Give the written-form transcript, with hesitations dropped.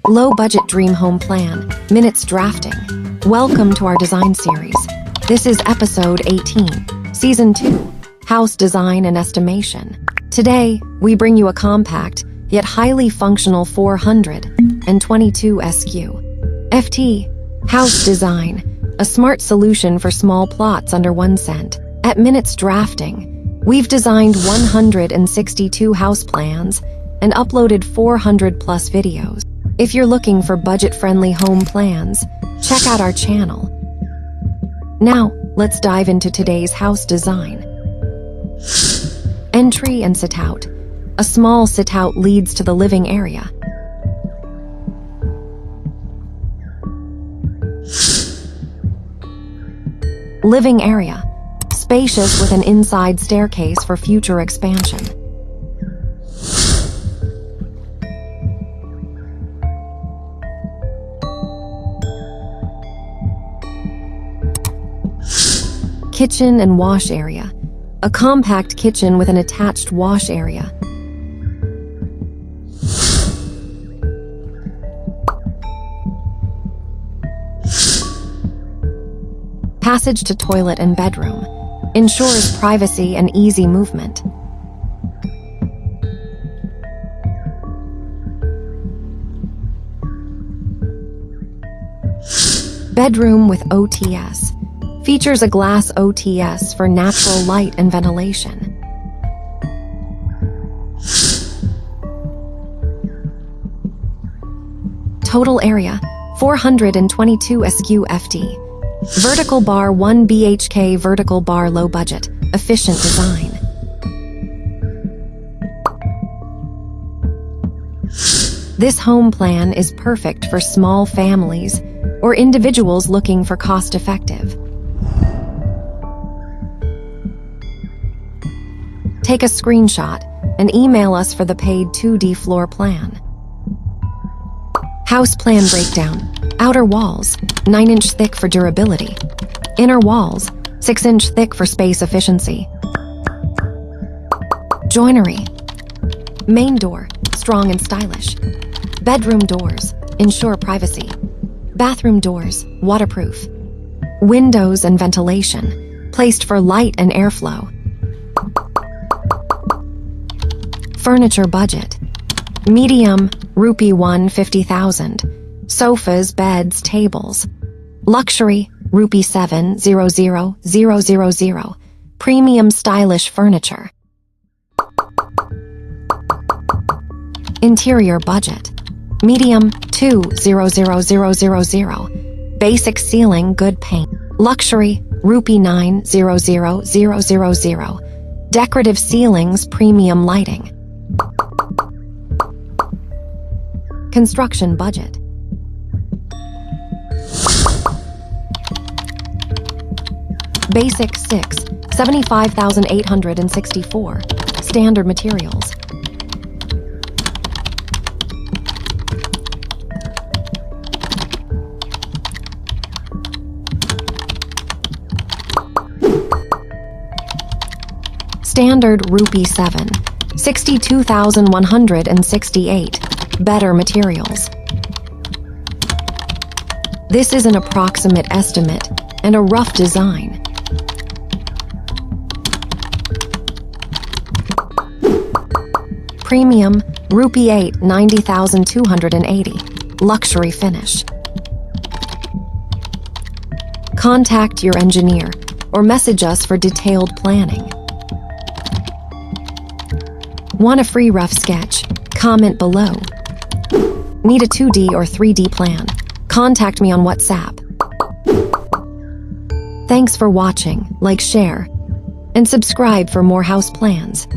Low-budget dream home plan, minutes drafting. Welcome to our design series. This is episode 18, season 2, house design and estimation. Today, we bring you a compact, yet highly functional 422 Sqft house design, a smart solution for small plots under 1 cent. At minutes drafting, we've designed 162 house plans and uploaded 400 plus videos. If you're looking for budget-friendly home plans, check out our channel. Now, let's dive into today's house design. Entry and sit-out. A small sit-out leads to the living area. Living area. Spacious with an inside staircase for future expansion. Kitchen and wash area. A compact kitchen with an attached wash area. Passage to toilet and bedroom. Ensures privacy and easy movement. Bedroom with O.T.S. Features a glass O.T.S for natural light and ventilation. Total area, 422 Sqft. Vertical bar 1 BHK, vertical bar low budget, efficient design. This home plan is perfect for small families or individuals looking for cost-effective. Take a screenshot and email us for the paid 2D floor plan. House plan breakdown. Outer walls, 9-inch thick for durability. Inner walls, 6-inch thick for space efficiency. Joinery. Main door, strong and stylish. Bedroom doors, ensure privacy. Bathroom doors, waterproof. Windows and ventilation, placed for light and airflow. Furniture budget. Medium, rupee 150,000. Sofas, beds, tables. Luxury, rupee 7,000,000. Premium stylish furniture. Interior budget. Medium, 2,000,000. Basic ceiling, good paint. Luxury, rupee 9,000,000. Decorative ceilings, premium lighting. Construction budget. Basic 6, 75,864. Standard materials. Standard rupee 7, 62,168. Better materials. This is an approximate estimate and a rough design. Premium, rupee 8, 90,280. Luxury finish. Contact your engineer or message us for detailed planning. Want a free rough sketch? Comment below. Need a 2D or 3D plan? Contact me on WhatsApp. Thanks for watching, like, share, and subscribe for more house plans.